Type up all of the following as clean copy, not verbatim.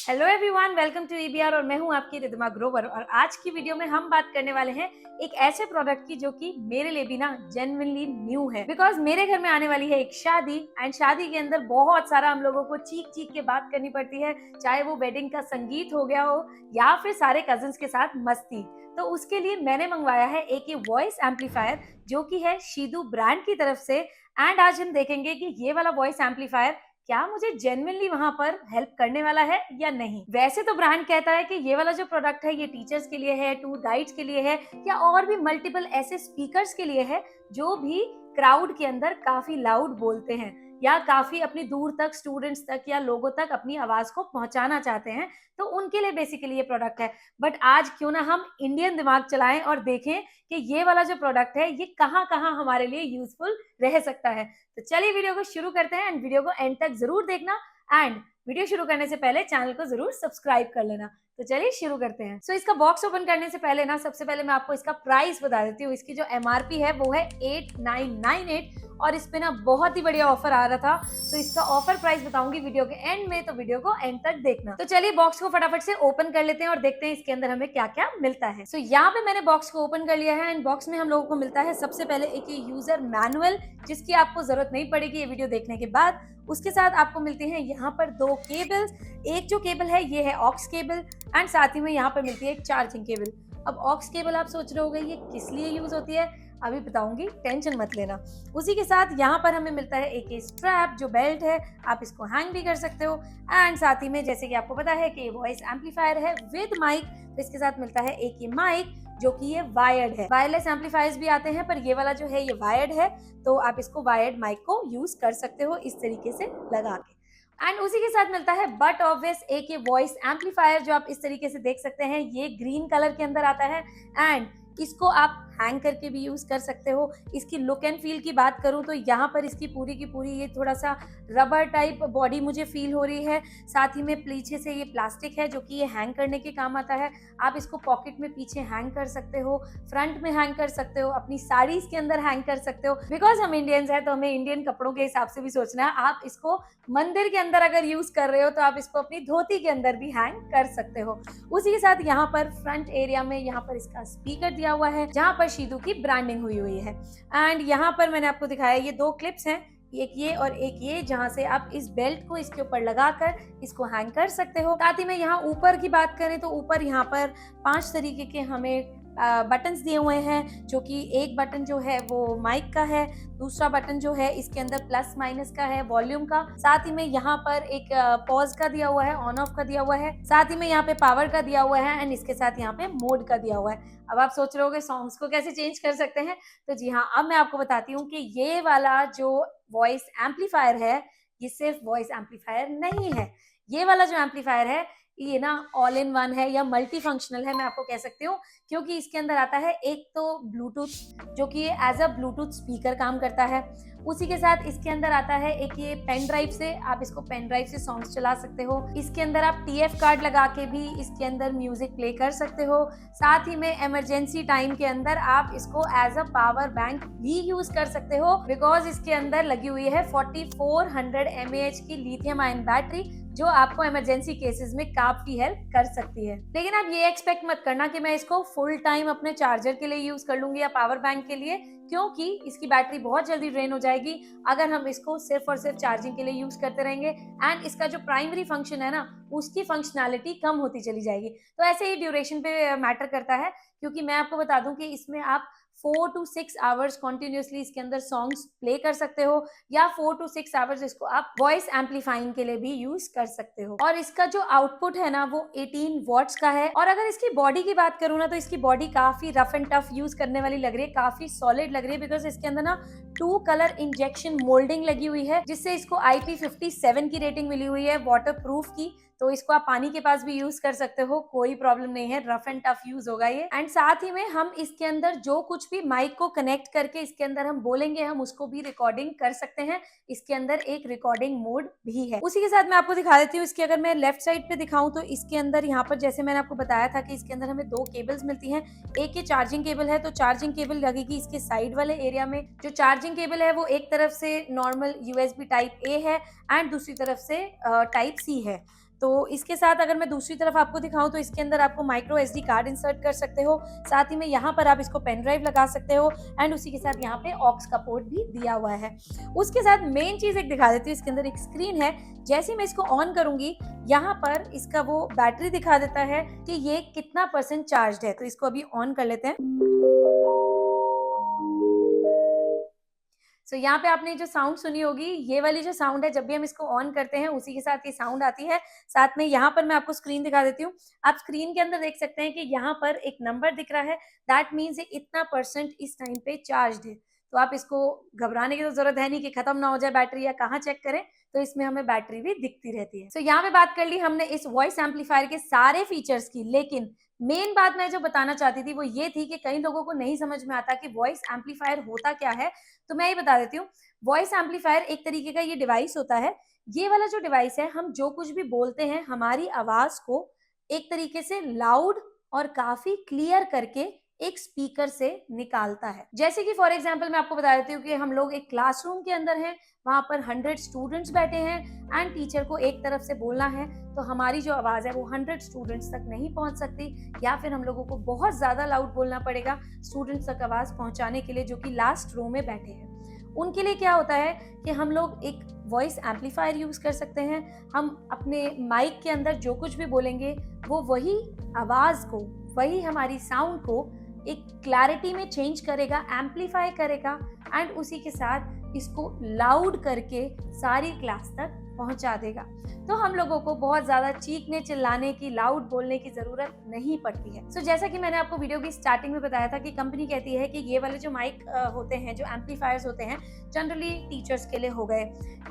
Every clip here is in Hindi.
Hello everyone, welcome to EBR और मैं हूं आपकी रिद्धिमा ग्रोवर। और आज की वीडियो में हम बात करने वाले हैं एक ऐसे प्रोडक्ट की जो कि मेरे लिए भी ना जेन्युइनली न्यू है। बिकॉज मेरे घर में आने वाली है एक शादी एंड शादी के अंदर बहुत सारा हम लोगों को चीख चीख के बात करनी पड़ती है, चाहे वो वेडिंग का संगीत हो गया हो या फिर सारे कजिन्स के साथ मस्ती। तो उसके लिए मैंने मंगवाया है एक ये वॉइस एम्पलीफायर जो कि है शीदू ब्रांड की तरफ से। एंड आज हम देखेंगे कि ये वाला वॉइस एम्पलीफायर क्या मुझे जेन्युइनली वहां पर हेल्प करने वाला है या नहीं। वैसे तो ब्रांड कहता है कि ये वाला जो प्रोडक्ट है ये टीचर्स के लिए है, टूर गाइड्स के लिए है या और भी मल्टीपल ऐसे स्पीकर्स के लिए है जो भी क्राउड के अंदर काफी लाउड बोलते हैं या काफी अपनी दूर तक स्टूडेंट्स तक या लोगों तक अपनी आवाज को पहुंचाना चाहते हैं, तो उनके लिए बेसिकली ये प्रोडक्ट है। बट आज क्यों ना हम इंडियन दिमाग चलाएं और देखें कि ये वाला जो प्रोडक्ट है ये कहाँ कहाँ हमारे लिए यूजफुल रह सकता है। तो चलिए वीडियो को शुरू करते हैं एंड वीडियो को एंड तक जरूर देखना। एंड वीडियो शुरू करने से पहले चैनल को जरूर सब्सक्राइब कर लेना। तो चलिए शुरू करते हैं। सो इसका बॉक्स ओपन करने से पहले ना सबसे पहले मैं आपको इसका प्राइस बता देती हूँ। इसकी जो एमआरपी है वो है 8998 और इस पे ना बहुत ही बढ़िया ऑफर आ रहा था, तो इसका ऑफर प्राइस बताऊंगी वीडियो के एंड में, तो वीडियो को एंड तक देखना। तो चलिए बॉक्स को फटाफट से ओपन कर लेते हैं और देखते हैं इसके अंदर हमें क्या क्या मिलता है। सो यहाँ पे मैंने बॉक्स को ओपन कर लिया है एंड बॉक्स में हम लोगों को मिलता है सबसे पहले एक यूजर मैनुअल, जिसकी आपको जरूरत नहीं पड़ेगी ये वीडियो देखने के बाद। उसके साथ आपको मिलती हैं यहाँ पर दो केबल्स। एक जो केबल है ये है ऑक्स केबल एंड साथ ही में यहाँ पर मिलती है एक चार्जिंग केबल। अब ऑक्स केबल आप सोच रहे होंगे ये किस लिए यूज होती है, अभी बताऊंगी, टेंशन मत लेना। उसी के साथ यहाँ पर हमें मिलता है एक स्ट्रैप जो बेल्ट है, आप इसको हैंग भी कर सकते हो। एंड साथ ही में जैसे कि आपको पता है कि वॉइस एम्पलीफायर है विद माइक, तो इसके साथ मिलता है एक ये माइक जो कि ये वायर्ड है। वायरलेस एम्पलीफायर्स भी आते हैं पर ये वाला जो है ये वायर्ड है, तो आप इसको वायर्ड माइक को यूज कर सकते हो इस तरीके से लगा के। एंड उसी के साथ मिलता है बट ऑब्वियस एक ये वॉइस एम्पलीफायर जो आप इस तरीके से देख सकते हैं, ये ग्रीन कलर के अंदर आता है एंड इसको आप हैंग करके भी यूज कर सकते हो। इसकी लुक एंड फील की बात करूं तो यहाँ पर इसकी पूरी की पूरी ये थोड़ा सा रबर टाइप बॉडी मुझे फील हो रही है। साथ ही में पीछे से ये प्लास्टिक है जो कि ये हैंग करने के काम आता है। आप इसको पॉकेट में पीछे हैंग कर सकते हो, फ्रंट में हैंग कर सकते हो, अपनी साड़ीज के अंदर हैंग कर सकते हो। बिकॉज हम इंडियंस हैं तो हमें इंडियन कपड़ों के हिसाब से भी सोचना है। आप इसको मंदिर के अंदर अगर यूज कर रहे हो तो आप इसको अपनी धोती के अंदर भी हैंग कर सकते हो। उसी के साथ यहाँ पर फ्रंट एरिया में यहाँ पर इसका स्पीकर दिया हुआ है जहाँ पर शीदू की ब्रांडिंग हुई है। एंड यहाँ पर मैंने आपको दिखाया ये दो क्लिप्स हैं, एक ये और एक ये, जहां से आप इस बेल्ट को इसके ऊपर लगाकर इसको हैंग कर सकते हो। साथ ही में यहाँ ऊपर की बात करें तो ऊपर यहाँ पर 5 तरीके के हमें बटन्स दिए हुए हैं, जो कि एक बटन जो है वो माइक का है, दूसरा बटन जो है इसके अंदर प्लस माइनस का है, वॉल्यूम का। साथ ही में यहाँ पर एक पॉज का दिया हुआ है, ऑन ऑफ का दिया हुआ है। साथ ही में यहाँ पे पावर का दिया हुआ है एंड इसके साथ यहाँ पे मोड का दिया हुआ है। अब आप सोच रहे होगे सॉन्ग्स को कैसे चेंज कर सकते हैं, तो जी हाँ, अब मैं आपको बताती हूँ कि ये वाला जो वॉइस एम्पलीफायर है ये सिर्फ वॉइस एम्पलीफायर नहीं है। ये वाला जो एम्पलीफायर है ये ना ऑल इन वन है या मल्टी फंक्शनल है, मैं आपको कह सकती हूँ, क्योंकि इसके अंदर आता है एक तो ब्लूटूथ जो कि एज अ ब्लूटूथ स्पीकर काम करता है। उसी के साथ इसके अंदर आता है एक ये पेन ड्राइव से, आप इसको पेन ड्राइव से सॉन्ग्स चला सकते हो। इसके अंदर आप टीएफ कार्ड लगा के भी इसके अंदर म्यूजिक प्ले कर सकते हो। साथ ही में इमरजेंसी टाइम के अंदर आप इसको एज अ पावर बैंक भी यूज कर सकते हो, बिकॉज इसके अंदर लगी हुई है 4400 mAh की लिथियम आयन बैटरी जो आपको इमरजेंसी केसेस में काफी हेल्प कर सकती है। लेकिन आप ये एक्सपेक्ट मत करना कि मैं इसको फुल टाइम अपने चार्जर के लिए यूज कर लूंगी या पावर बैंक के लिए, क्योंकि इसकी बैटरी बहुत जल्दी ड्रेन हो जाएगी अगर हम इसको सिर्फ और सिर्फ चार्जिंग के लिए यूज करते रहेंगे। एंड इसका जो प्राइमरी फंक्शन है ना उसकी फंक्शनैलिटी कम होती चली जाएगी। तो ऐसे ही ड्यूरेशन पे मैटर करता है, क्योंकि मैं आपको बता दूं कि इसमें आप 4 to 6 आवर्स कॉन्टिन्यूसली इसके अंदर सॉन्ग्स प्ले कर सकते हो या 4 to 6 आवर्स इसको आप वॉइस एम्पलीफाइंग के लिए भी यूज कर सकते हो। और इसका जो आउटपुट है ना वो 18 वॉट्स का है। और अगर इसकी बॉडी की बात करूँ ना तो इसकी बॉडी काफी रफ एंड टफ यूज करने वाली लग रही है, काफी सॉलिड लग रही है, बिकॉज इसके अंदर ना 2 कलर इंजेक्शन मोल्डिंग लगी हुई है जिससे इसको IP57 की रेटिंग मिली हुई है वाटर प्रूफ की। तो इसको आप पानी के पास भी यूज कर सकते हो, कोई प्रॉब्लम नहीं है, रफ एंड टफ यूज होगा ये। एंड साथ ही में हम इसके अंदर जो कुछ भी माइक को कनेक्ट करके इसके अंदर हम बोलेंगे हम उसको भी रिकॉर्डिंग कर सकते हैं। इसके अंदर एक रिकॉर्डिंग मोड भी है। उसी के साथ मैं आपको दिखा देती हूँ इसकी, अगर मैं लेफ्ट साइड पे दिखाऊं तो इसके अंदर यहाँ पर जैसे मैंने आपको बताया था कि इसके अंदर हमें 2 केबल्स मिलती हैं। एक ये चार्जिंग केबल है, तो चार्जिंग केबल लगेगी इसके साइड वाले एरिया में। जो चार्जिंग केबल है वो एक तरफ से नॉर्मल USB टाइप A है एंड दूसरी तरफ से टाइप C है। तो इसके साथ अगर मैं दूसरी तरफ आपको दिखाऊं तो इसके अंदर आपको माइक्रो एसडी कार्ड इंसर्ट कर सकते हो, साथ ही में यहाँ पर आप इसको पेन ड्राइव लगा सकते हो एंड उसी के साथ यहाँ पे ऑक्स का पोर्ट भी दिया हुआ है। उसके साथ मेन चीज एक दिखा देती हूँ, इसके अंदर एक स्क्रीन है। जैसे ही मैं इसको ऑन करूंगी यहाँ पर इसका वो बैटरी दिखा देता है कि ये कितना % चार्ज है। तो इसको अभी ऑन कर लेते हैं। यहाँ पे आपने जो साउंड सुनी होगी, ये वाली जो साउंड है, जब भी हम इसको ऑन करते हैं उसी के साथ ये साउंड आती है। साथ में यहाँ पर मैं आपको स्क्रीन दिखा देती हूँ। आप स्क्रीन के अंदर देख सकते हैं कि यहाँ पर एक नंबर दिख रहा है, दैट मीन्स इतना % इस टाइम पे चार्ज है। तो आप इसको घबराने की तो जरूरत है नहीं कि खत्म ना हो जाए बैटरी या कहाँ चेक करें, तो इसमें हमें बैटरी भी दिखती रहती है। यहाँ पे बात कर ली हमने इस वॉइस एम्पलीफायर के सारे फीचर्स की, लेकिन मेन बात मैं जो बताना चाहती थी वो ये थी कि कई लोगों को नहीं समझ में आता कि वॉइस एम्पलीफायर होता क्या है। तो मैं ये बता देती हूँ, वॉइस एम्पलीफायर एक तरीके का ये डिवाइस होता है। ये वाला जो डिवाइस है, हम जो कुछ भी बोलते हैं हमारी आवाज को एक तरीके से लाउड और काफी क्लियर करके एक स्पीकर से निकालता है। जैसे कि फॉर एग्जांपल मैं आपको बता देती हूँ कि हम लोग एक क्लासरूम के अंदर हैं, वहां पर 100 स्टूडेंट्स बैठे हैं एंड टीचर को एक तरफ से बोलना है, तो हमारी जो आवाज है वो 100 स्टूडेंट्स तक नहीं पहुंच सकती, या फिर हम लोगों को बहुत ज्यादा लाउड बोलना पड़ेगा स्टूडेंट्स तक आवाज पहुंचाने के लिए जो कि लास्ट रो में बैठे हैं। उनके लिए क्या होता है कि हम लोग एक वॉइस एम्पलीफायर यूज कर सकते हैं। हम अपने माइक के अंदर जो कुछ भी बोलेंगे वो वही आवाज को, वही हमारी साउंड को एक क्लैरिटी में चेंज करेगा, एम्पलीफाई करेगा एंड उसी के साथ इसको लाउड करके सारी क्लास तक पहुंचा देगा। तो हम लोगों को बहुत ज्यादा चीखने चिल्लाने की, लाउड बोलने की जरूरत नहीं पड़ती है। जैसा कि मैंने आपको वीडियो की स्टार्टिंग में बताया था कि कंपनी कहती है कि ये वाले जो माइक होते हैं, जो एम्पलीफायर्स होते हैं, जनरली टीचर्स के लिए हो गए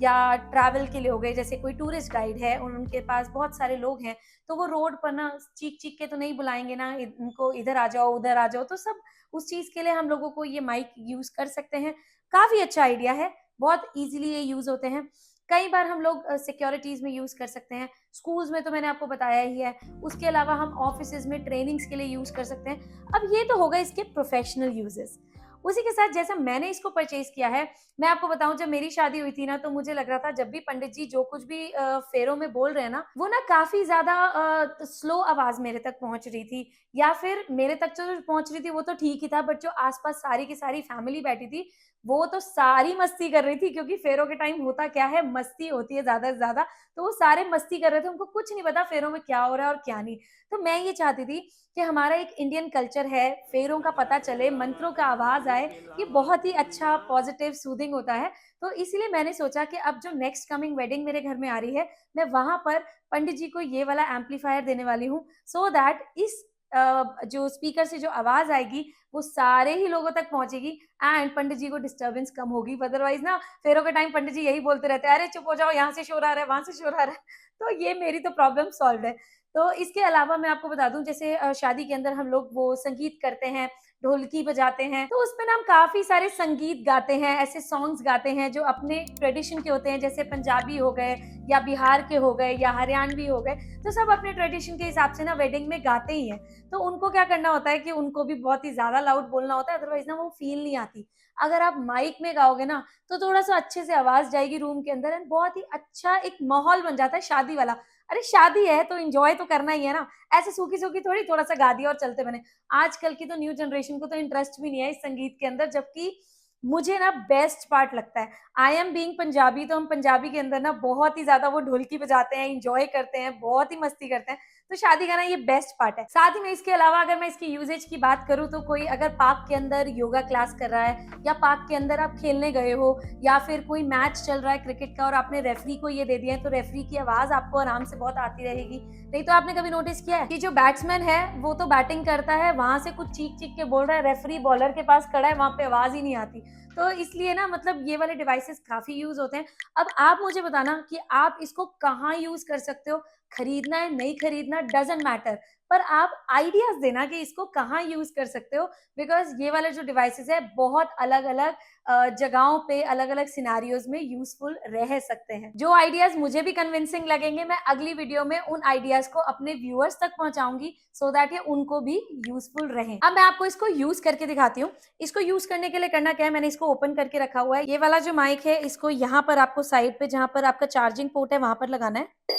या ट्रैवल के लिए हो गए। जैसे कोई टूरिस्ट गाइड है, उनके पास बहुत सारे लोग हैं, तो वो रोड पर ना चीख चीख के तो नहीं बुलाएंगे ना इनको, इधर आ जाओ उधर आ जाओ। तो सब उस चीज के लिए हम लोगों को ये माइक यूज कर सकते हैं। काफी अच्छा आइडिया है, बहुत इजीली ये यूज होते हैं। कई बार हम लोग सिक्योरिटीज में यूज कर सकते हैं, स्कूल्स में तो मैंने आपको बताया ही है। उसके अलावा हम ऑफिसेज में ट्रेनिंग्स के लिए यूज कर सकते हैं। अब ये तो होगा इसके प्रोफेशनल यूजेस। उसी के साथ जैसा मैंने इसको परचेज किया है, मैं आपको बताऊं, जब मेरी शादी हुई थी ना, तो मुझे लग रहा था जब भी पंडित जी जो कुछ भी फेरों में बोल रहे हैं ना, वो ना काफी ज्यादा स्लो आवाज मेरे तक पहुंच रही थी, या फिर मेरे तक जो पहुंच रही थी वो तो ठीक ही था, बट जो आसपास सारी की सारी फैमिली बैठी थी वो तो सारी मस्ती कर रही थी, क्योंकि फेरों के टाइम होता क्या है, मस्ती होती है ज्यादा से ज्यादा। तो वो सारे मस्ती कर रहे थे, उनको कुछ नहीं पता फेरों में क्या हो रहा है और क्या नहीं। तो मैं ये चाहती थी कि हमारा एक इंडियन कल्चर है, फेरों का पता चले, मंत्रों का आवाज आए, ये बहुत ही अच्छा पॉजिटिव सूदिंग होता है। तो इसलिए मैंने सोचा कि अब जो नेक्स्ट कमिंग वेडिंग मेरे घर में आ रही है, मैं वहां पर पंडित जी को ये वाला एम्पलीफायर देने वाली हूँ, सो दैट इस जो स्पीकर से जो आवाज आएगी वो सारे ही लोगों तक पहुंचेगी एंड पंडित जी को डिस्टर्बेंस कम होगी। अदरवाइज ना फेरों के टाइम पंडित जी यही बोलते रहते हैं, अरे चुप हो जाओ, यहाँ से शोर आ रहा है, वहां से शोर आ रहा है। तो ये मेरी तो प्रॉब्लम सॉल्व है। तो इसके अलावा मैं आपको बता दूं, जैसे शादी के अंदर हम लोग वो संगीत करते हैं, ढोलकी बजाते हैं, तो उसमें ना हम काफी सारे संगीत गाते हैं, ऐसे सॉन्ग्स गाते हैं जो अपने ट्रेडिशन के होते हैं, जैसे पंजाबी हो गए या बिहार के हो गए या हरियाणवी हो गए। तो सब अपने ट्रेडिशन के हिसाब से ना वेडिंग में गाते ही हैं। तो उनको क्या करना होता है कि उनको भी बहुत ही ज्यादा लाउड बोलना होता है, अदरवाइज ना वो फील नहीं आती। अगर आप माइक में गाओगे ना तो थोड़ा सा अच्छे से आवाज जाएगी रूम के अंदर एंड बहुत ही अच्छा एक माहौल बन जाता है शादी वाला। अरे शादी है तो एंजॉय तो करना ही है ना, ऐसे सूखी सूखी थोड़ी थोड़ा सा गा दिया और चलते बने। आजकल की तो न्यू जनरेशन को तो इंटरेस्ट भी नहीं है इस संगीत के अंदर, जबकि मुझे ना बेस्ट पार्ट लगता है। आई एम बीइंग पंजाबी, तो हम पंजाबी के अंदर ना बहुत ही ज्यादा वो ढोलकी बजाते हैं, इंजॉय करते हैं, बहुत ही मस्ती करते हैं। तो शादी का ना ये बेस्ट पार्ट है। साथ ही में इसके अलावा अगर मैं इसकी यूजेज की बात करूँ, तो कोई अगर पार्क के अंदर योगा क्लास कर रहा है या पार्क के अंदर आप खेलने गए हो या फिर कोई मैच चल रहा है क्रिकेट का और आपने रेफरी को ये दे दिया है, तो रेफरी की आवाज आपको आराम से बहुत आती रहेगी। नहीं तो आपने कभी नोटिस किया है कि जो बैट्समैन है वो तो बैटिंग करता है, वहां से कुछ चीख चीख के बोल रहा है, रेफरी बॉलर के पास खड़ा है, वहां पे आवाज ही नहीं आती। तो इसलिए ना मतलब ये वाले डिवाइसेस काफी यूज होते हैं। अब आप मुझे बताना कि आप इसको कहाँ यूज कर सकते हो, खरीदना है नहीं खरीदना डजंट मैटर, पर आप आइडियाज देना कि इसको कहाँ यूज कर सकते हो, बिकॉज ये वाले जो डिवाइसेस है बहुत अलग अलग जगहों पे, अलग अलग सिनारियोज में यूजफुल रह सकते हैं। जो आइडियाज मुझे भी कन्विंसिंग लगेंगे, मैं अगली वीडियो में उन आइडियाज को अपने व्यूअर्स तक पहुंचाऊंगी सो दैट ये उनको भी यूजफुल रहे। अब मैं आपको इसको यूज करके दिखाती हूँ। इसको यूज करने के लिए करना क्या है, मैंने इसको ओपन करके रखा हुआ है। ये वाला जो माइक है, इसको यहाँ पर आपको साइड पे जहाँ पर आपका चार्जिंग पोर्ट है वहां पर लगाना है।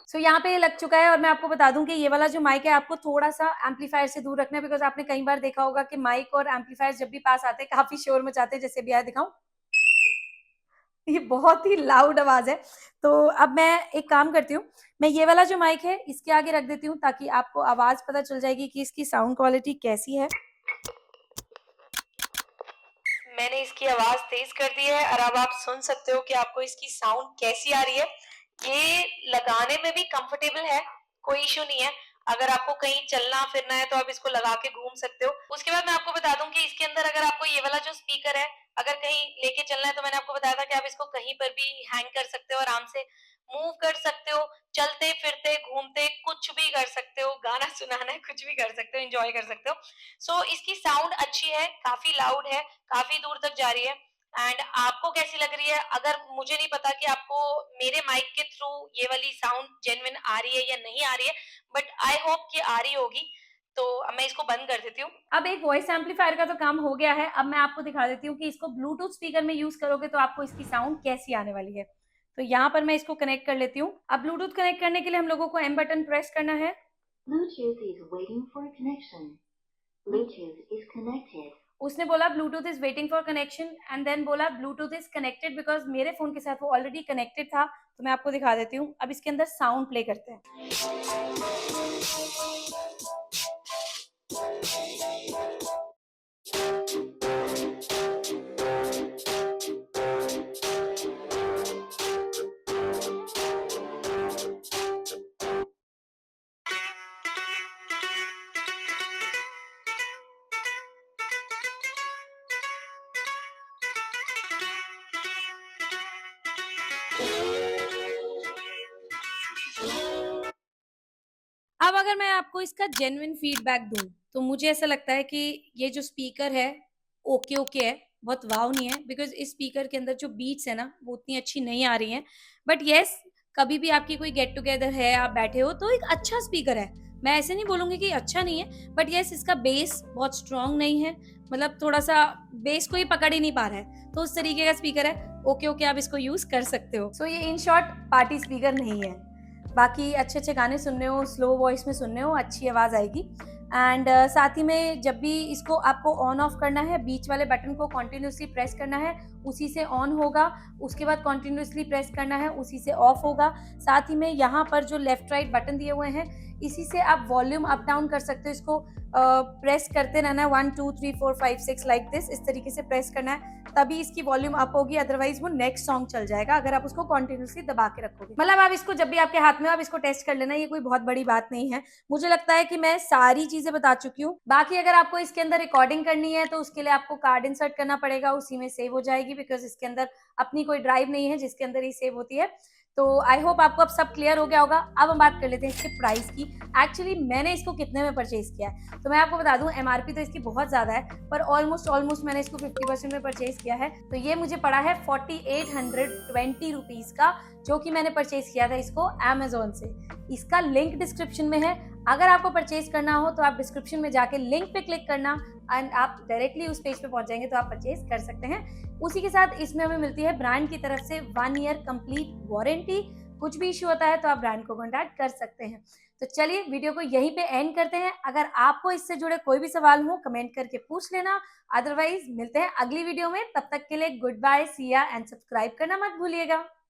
सो यहाँ पे ये लग चुका है और मैं आपको बता दूं कि ये वाला जो माइक है आपको थोड़ा सा एम्पलीफायर से दूर रखना है, बिकॉज आपने कई बार देखा होगा कि माइक और एम्पलीफायर जब भी पास आते हैं काफी शोर मचाते हैं। जैसे भी आया दिखाऊं, ये बहुत ही लाउड आवाज है। तो अब मैं एक काम करती हूँ, मैं ये वाला जो माइक है इसके आगे रख देती हूँ ताकि आपको आवाज पता चल जाएगी कि इसकी साउंड क्वालिटी कैसी है। मैंने इसकी आवाज तेज कर दी है और अब आप सुन सकते हो कि आपको इसकी साउंड कैसी आ रही है। ये लगाने में भी कंफर्टेबल है, कोई इशू नहीं है। अगर आपको कहीं चलना फिरना है तो आप इसको लगा के घूम सकते हो। उसके बाद मैं आपको बता दूं कि इसके अंदर अगर आपको ये वाला जो स्पीकर है अगर कहीं लेके चलना है तो मैंने आपको बताया था कि आप इसको कहीं पर भी हैंग कर सकते हो, आराम से मूव कर सकते हो, चलते फिरते घूमते कुछ भी कर सकते हो, गाना सुनाना है कुछ भी कर सकते हो, एंजॉय कर सकते हो। सो इसकी साउंड अच्छी है, काफी लाउड है, काफी दूर तक जा रही है। एंड आपको कैसी लग रही है? अगर मुझे नहीं पता कि आपको मेरे माइक के थ्रू ये वाली साउंड जेन्युइन आ रही है या नहीं आ रही है, बट आई होप कि आ रही होगी। तो अब मैं इसको बंद कर देती हूँ। अब एक वॉइस एम्पलीफायर का तो काम हो गया है, अब मैं आपको दिखा देती हूँ कि इसको ब्लूटूथ स्पीकर में यूज करोगे तो आपको इसकी साउंड कैसी आने वाली है। तो यहाँ पर मैं इसको कनेक्ट कर लेती हूँ। अब ब्लूटूथ कनेक्ट करने के लिए हम लोगों को एम बटन प्रेस करना है। Bluetooth is waiting for connection. Bluetooth is connected. उसने बोला bluetooth is waiting for connection and then बोला ब्लूटूथ इज कनेक्टेड, बिकॉज मेरे फोन के साथ वो ऑलरेडी कनेक्टेड था। तो मैं आपको दिखा देती हूँ। अब इसके अंदर साउंड प्ले करते हैं। अब अगर मैं आपको इसका जेन्युइन फीडबैक दूं तो मुझे ऐसा लगता है कि ये जो स्पीकर है ओके ओके है, बहुत वाव नहीं है, बिकॉज इस स्पीकर के अंदर जो बीट्स है ना वो उतनी अच्छी नहीं आ रही हैं। बट यस, कभी भी आपकी कोई गेट टुगेदर है, आप बैठे हो तो एक अच्छा स्पीकर है। मैं ऐसे नहीं बोलूंगी कि अच्छा नहीं है, बट यस इसका बेस बहुत स्ट्रांग नहीं है, मतलब थोड़ा सा बेस को ही पकड़ ही नहीं पा रहा है, तो उस तरीके का स्पीकर है। ओके ओके, आप इसको यूज कर सकते हो। सो ये इन शॉर्ट पार्टी स्पीकर नहीं है। बाकी अच्छे अच्छे गाने सुनने हो, स्लो वॉइस में सुनने हो, अच्छी आवाज़ आएगी। एंड साथ ही में जब भी इसको आपको ऑन ऑफ करना है, बीच वाले बटन को कॉन्टिन्यूसली प्रेस करना है, उसी से ऑन होगा। उसके बाद कॉन्टिन्यूसली प्रेस करना है, उसी से ऑफ होगा। साथ ही में यहाँ पर जो लेफ्ट राइट बटन दिए हुए हैं, इसी से आप वॉल्यूम अप डाउन कर सकते हो। इसको प्रेस करते रहना है, 1 2 3 4 5 6 लाइक दिस, इस तरीके से प्रेस करना है, तभी इसकी वॉल्यूम अप होगी, अदरवाइज वो नेक्स्ट सॉन्ग चल जाएगा अगर आप उसको कॉन्टिन्यूसली दबा के रखोगे। मतलब आप इसको जब भी आपके हाथ में, आप इसको टेस्ट कर लेना, ये कोई बहुत बड़ी बात नहीं है। मुझे लगता है कि मैं सारी चीजें बता चुकी हूँ। बाकी अगर आपको इसके अंदर रिकॉर्डिंग करनी है तो उसके लिए आपको कार्ड इंसर्ट करना पड़ेगा, उसी में सेव हो जाएगी, बिकॉज इसके अंदर अपनी कोई ड्राइव नहीं है जिसके अंदर ही सेव होती है। तो आई होप आपको अब सब क्लियर हो गया होगा। अब हम बात कर लेते हैं इसके प्राइस की। एक्चुअली मैंने इसको कितने में परचेज किया है, तो मैं आपको बता दूं एमआरपी तो इसकी बहुत ज्यादा है, पर ऑलमोस्ट मैंने इसको 50% में परचेज किया है। तो ये मुझे पड़ा है 4820 रुपीज का, जो कि मैंने परचेज किया था इसको अमेजोन से। इसका लिंक डिस्क्रिप्शन में है। अगर आपको परचेज करना हो तो आप डिस्क्रिप्शन में जाके लिंक पे क्लिक करना एंड आप डायरेक्टली उस पेज पे पहुंच जाएंगे, तो आप परचेज कर सकते हैं। उसी के साथ इसमें हमें मिलती है ब्रांड की तरफ से 1 ईयर कंप्लीट वारंटी। कुछ भी इश्यू होता है तो आप ब्रांड को कॉन्टैक्ट कर सकते हैं। तो चलिए वीडियो को यहीं पे एंड करते हैं। अगर आपको इससे जुड़े कोई भी सवाल हो कमेंट करके पूछ लेना, अदरवाइज मिलते हैं अगली वीडियो में। तब तक के लिए गुड बाय, सी या एंड सब्सक्राइब करना मत भूलिएगा।